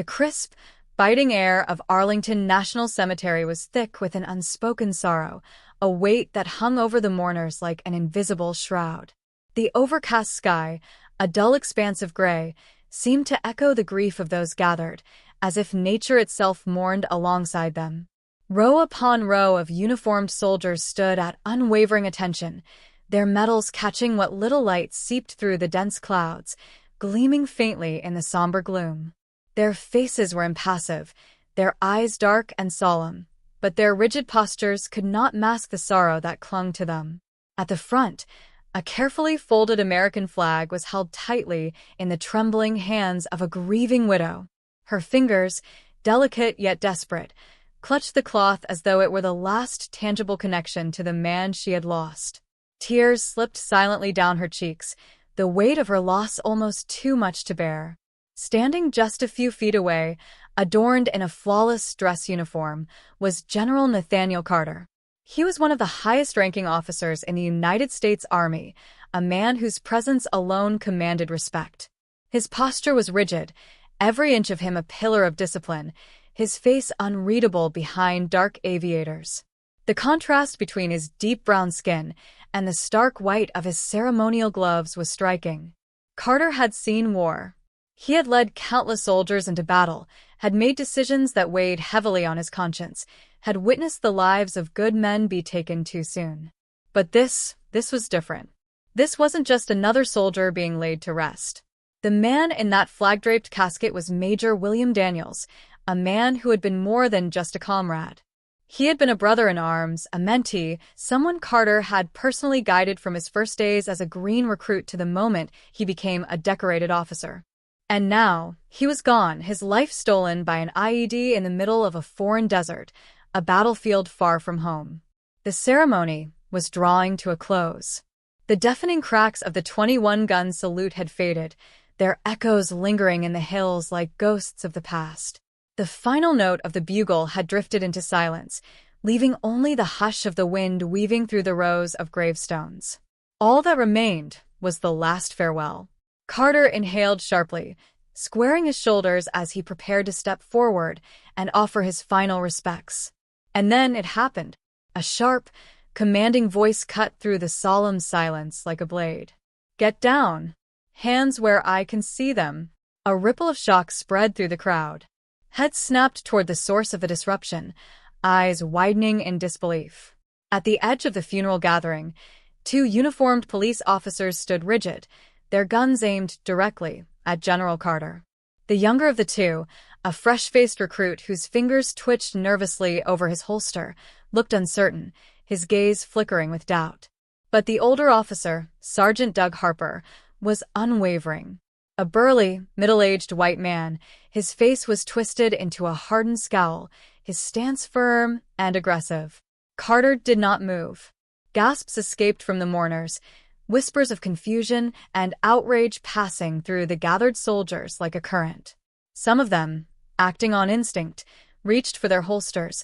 The crisp, biting air of Arlington National Cemetery was thick with an unspoken sorrow, a weight that hung over the mourners like an invisible shroud. The overcast sky, a dull expanse of gray, seemed to echo the grief of those gathered, as if nature itself mourned alongside them. Row upon row of uniformed soldiers stood at unwavering attention, their medals catching what little light seeped through the dense clouds, gleaming faintly in the somber gloom. Their faces were impassive, their eyes dark and solemn, but their rigid postures could not mask the sorrow that clung to them. At the front, a carefully folded American flag was held tightly in the trembling hands of a grieving widow. Her fingers, delicate yet desperate, clutched the cloth as though it were the last tangible connection to the man she had lost. Tears slipped silently down her cheeks, the weight of her loss almost too much to bear. Standing just a few feet away, adorned in a flawless dress uniform, was General Nathaniel Carter. He was one of the highest-ranking officers in the United States Army, a man whose presence alone commanded respect. His posture was rigid, every inch of him a pillar of discipline, his face unreadable behind dark aviators. The contrast between his deep brown skin and the stark white of his ceremonial gloves was striking. Carter had seen war. He had led countless soldiers into battle, had made decisions that weighed heavily on his conscience, had witnessed the lives of good men be taken too soon. But this was different. This wasn't just another soldier being laid to rest. The man in that flag-draped casket was Major William Daniels, a man who had been more than just a comrade. He had been a brother in arms, a mentee, someone Carter had personally guided from his first days as a green recruit to the moment he became a decorated officer. And now, he was gone, his life stolen by an IED in the middle of a foreign desert, a battlefield far from home. The ceremony was drawing to a close. The deafening cracks of the 21-gun salute had faded, their echoes lingering in the hills like ghosts of the past. The final note of the bugle had drifted into silence, leaving only the hush of the wind weaving through the rows of gravestones. All that remained was the last farewell. Carter inhaled sharply, squaring his shoulders as he prepared to step forward and offer his final respects. And then it happened. A sharp, commanding voice cut through the solemn silence like a blade. "Get down. Hands where I can see them." A ripple of shock spread through the crowd. Heads snapped toward the source of the disruption, eyes widening in disbelief. At the edge of the funeral gathering, two uniformed police officers stood rigid, their guns aimed directly at General Carter. The younger of the two, a fresh-faced recruit whose fingers twitched nervously over his holster, looked uncertain, his gaze flickering with doubt. But the older officer, Sergeant Doug Harper, was unwavering. A burly, middle-aged white man, his face was twisted into a hardened scowl, his stance firm and aggressive. Carter did not move. Gasps escaped from the mourners, whispers of confusion and outrage passing through the gathered soldiers like a current. Some of them, acting on instinct, reached for their holsters,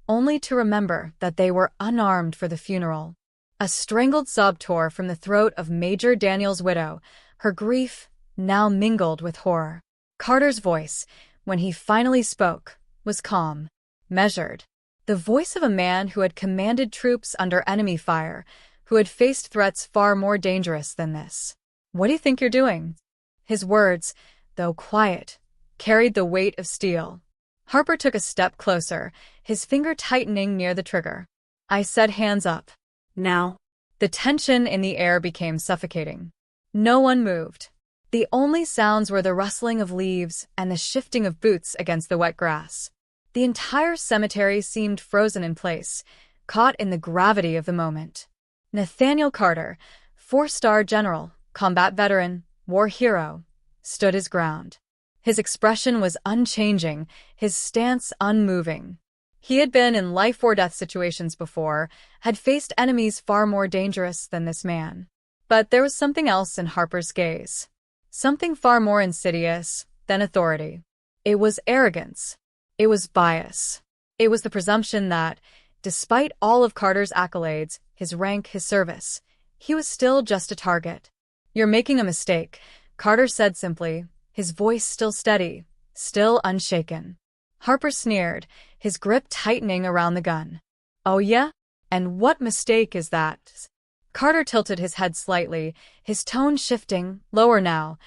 only to remember that they were unarmed for the funeral. A strangled sob tore from the throat of Major Daniels' widow, her grief now mingled with horror. Carter's voice, when he finally spoke, was calm, measured. The voice of a man who had commanded troops under enemy fire, who had faced threats far more dangerous than this. "What do you think you're doing?" His words, though quiet, carried the weight of steel. Harper took a step closer, his finger tightening near the trigger. "I said hands up. Now." The tension in the air became suffocating. No one moved. The only sounds were the rustling of leaves and the shifting of boots against the wet grass. The entire cemetery seemed frozen in place, caught in the gravity of the moment. Nathaniel Carter, 4-star general, combat veteran, war hero, stood his ground. His expression was unchanging, his stance unmoving. He had been in life-or-death situations before, had faced enemies far more dangerous than this man. But there was something else in Harper's gaze. Something far more insidious than authority. It was arrogance. It was bias. It was the presumption that, despite all of Carter's accolades, his rank, his service, he was still just a target. "You're making a mistake," Carter said simply, his voice still steady, still unshaken. Harper sneered, his grip tightening around the gun. "Oh yeah? And what mistake is that?" Carter tilted his head slightly, his tone shifting, lower now,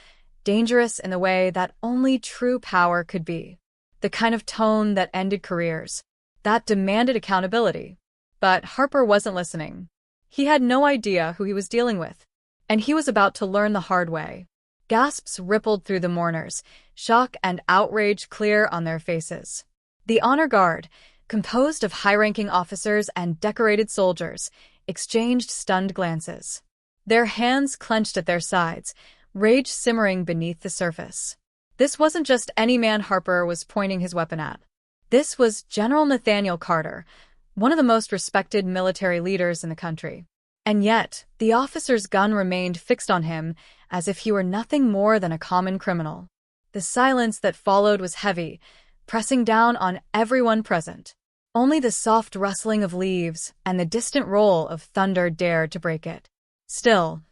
dangerous in the way that only true power could be. The kind of tone that ended careers, that demanded accountability. But Harper wasn't listening. He had no idea who he was dealing with, and he was about to learn the hard way. Gasps rippled through the mourners, shock and outrage clear on their faces. The honor guard, composed of high-ranking officers and decorated soldiers, exchanged stunned glances. Their hands clenched at their sides, rage simmering beneath the surface. This wasn't just any man Harper was pointing his weapon at. This was General Nathaniel Carter, one of the most respected military leaders in the country. And yet, the officer's gun remained fixed on him as if he were nothing more than a common criminal. The silence that followed was heavy, pressing down on everyone present. Only the soft rustling of leaves and the distant roll of thunder dared to break it. Still,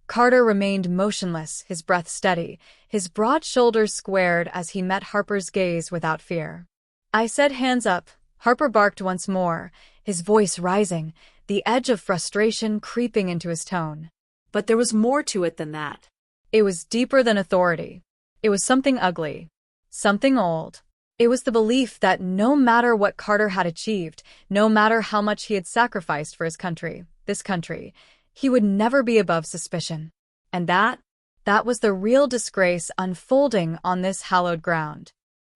Carter remained motionless, his breath steady, his broad shoulders squared as he met Harper's gaze without fear. "I said hands up," Harper barked once more, his voice rising, the edge of frustration creeping into his tone. But there was more to it than that. It was deeper than authority. It was something ugly, something old. It was the belief that no matter what Carter had achieved, no matter how much he had sacrificed for his country, this country, he would never be above suspicion. And that was the real disgrace unfolding on this hallowed ground.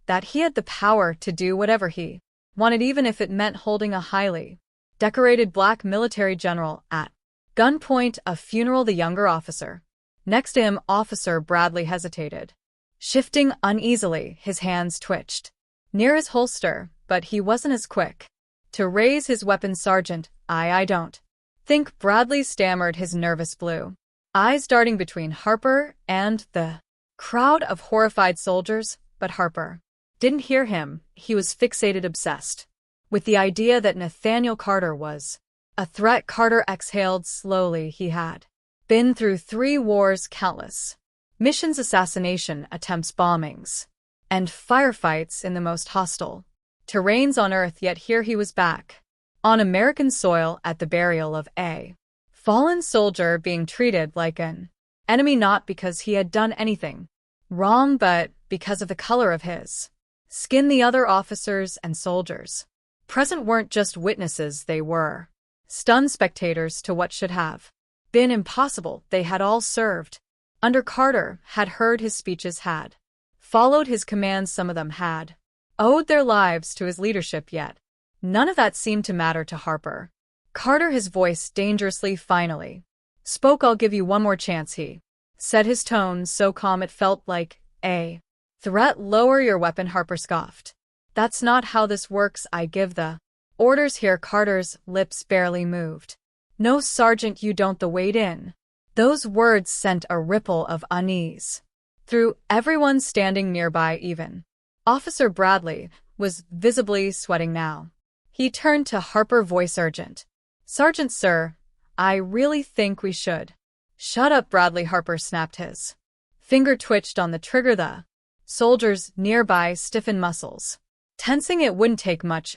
That he had the power to do whatever he wanted, even if it meant holding a highly decorated black military general at gunpoint, a funeral the younger officer. Next to him, Officer Bradley hesitated. Shifting uneasily, his hands twitched near his holster, but he wasn't as quick to raise his weapon. "Sergeant, I don't think," Bradley stammered, his nervous blue eyes darting between Harper and the crowd of horrified soldiers. But Harper didn't hear him. He was fixated, obsessed with the idea that Nathaniel Carter was a threat. Carter exhaled slowly. He had been through 3 wars, countless missions, assassination attempts, bombings, and firefights in the most hostile terrains on Earth, yet here he was back on American soil at the burial of a fallen soldier, being treated like an enemy, not because he had done anything wrong, but because of the color of his skin. The other officers and soldiers present weren't just witnesses, they were stunned spectators to what should have been impossible. They had all served under Carter, had heard his speeches, had followed his commands. Some of them had owed their lives to his leadership, yet none of that seemed to matter to Harper. Carter, his voice dangerously finally spoke. "I'll give you one more chance," he said, his tone so calm it felt like a threat. "Lower your weapon," Harper scoffed. "That's not how this works. I give the orders here." Carter's lips barely moved. "No, Sergeant, you don't." The wait in those words sent a ripple of unease through everyone standing nearby. Even Officer Bradley was visibly sweating now. He turned to Harper, voice urgent. "Sergeant, sir, I really think we should." "Shut up, Bradley," Harper snapped, his finger twitched on the trigger. The soldiers nearby stiffened, muscles tensing. "It wouldn't take much,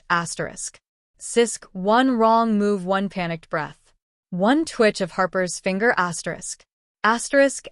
Sisk, one wrong move, one panicked breath, one twitch of Harper's finger,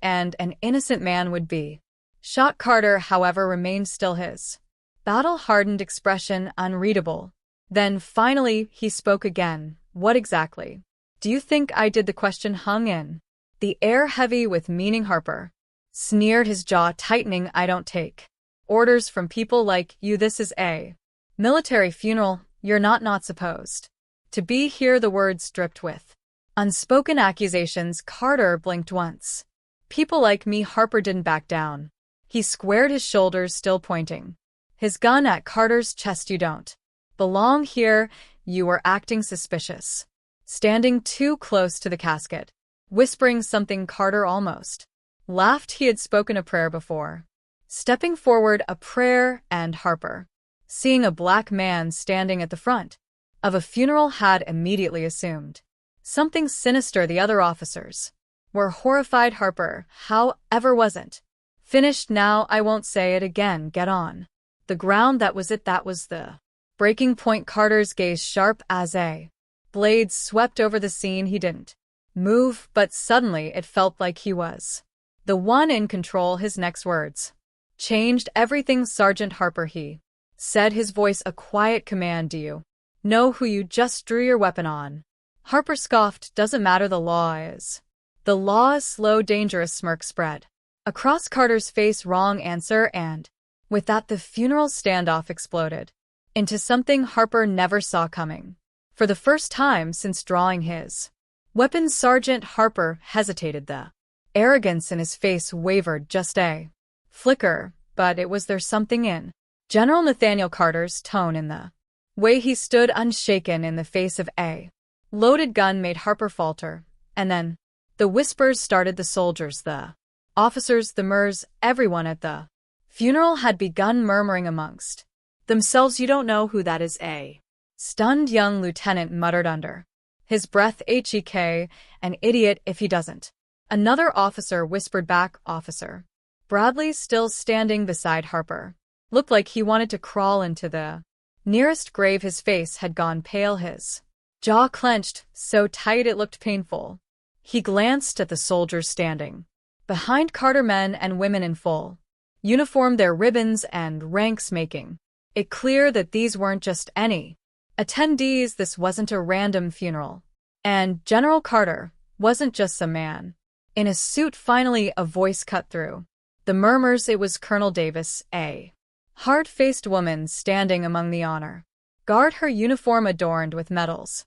and an innocent man would be shot." Carter, however, remained still, his battle-hardened expression unreadable. Then finally he spoke again. "What exactly do you think I did?" The question hung in the air, heavy with meaning. Harper sneered, his jaw tightening. "I don't take orders from people like you. This is a military funeral. You're not supposed to be here." The words dripped with unspoken accusations. Carter blinked once. "People like me." Harper didn't back down. He squared his shoulders, still pointing his gun at Carter's chest. "You don't belong here. You were acting suspicious, standing too close to the casket, whispering something." Carter almost laughed. He had spoken a prayer before, stepping forward, a prayer, and Harper, seeing a black man standing at the front of a funeral, had immediately assumed something sinister. The other officers were horrified. Harper, however, wasn't Finished now, I won't say it again, get on. The ground, that was it, that was the breaking point. Carter's gaze sharp as a blade swept over the scene. He didn't move, but suddenly it felt like he was the one in control. His next words changed everything. Sergeant Harper, he said, his voice a quiet command. Do you know who you just drew your weapon on? Harper scoffed. Doesn't matter, the law is. The law is. Slow, dangerous smirk spread across Carter's face. Wrong answer, and with that the funeral standoff exploded into something Harper never saw coming. For the first time since drawing his weapon, Sergeant Harper hesitated. The arrogance in his face wavered just a flicker, but it was there something in General Nathaniel Carter's tone, in the way he stood unshaken in the face of a loaded gun, made Harper falter. And then the whispers started. The soldiers, the officers, the MERS, everyone at the funeral had begun murmuring amongst themselves. You don't know who that is, a stunned young lieutenant muttered under his breath. HEK, an idiot if he doesn't. Another officer whispered back. Officer Bradley, still standing beside Harper, looked like he wanted to crawl into the nearest grave. His face had gone pale, his jaw clenched so tight it looked painful. He glanced at the soldiers standing behind Carter, men and women in full uniform, their ribbons and ranks making it clear that these weren't just any attendees. This wasn't a random funeral. And General Carter wasn't just some man in a suit. Finally, a voice cut through the murmurs. It was Colonel Davis, a hard-faced woman standing among the honor guard, her uniform adorned with medals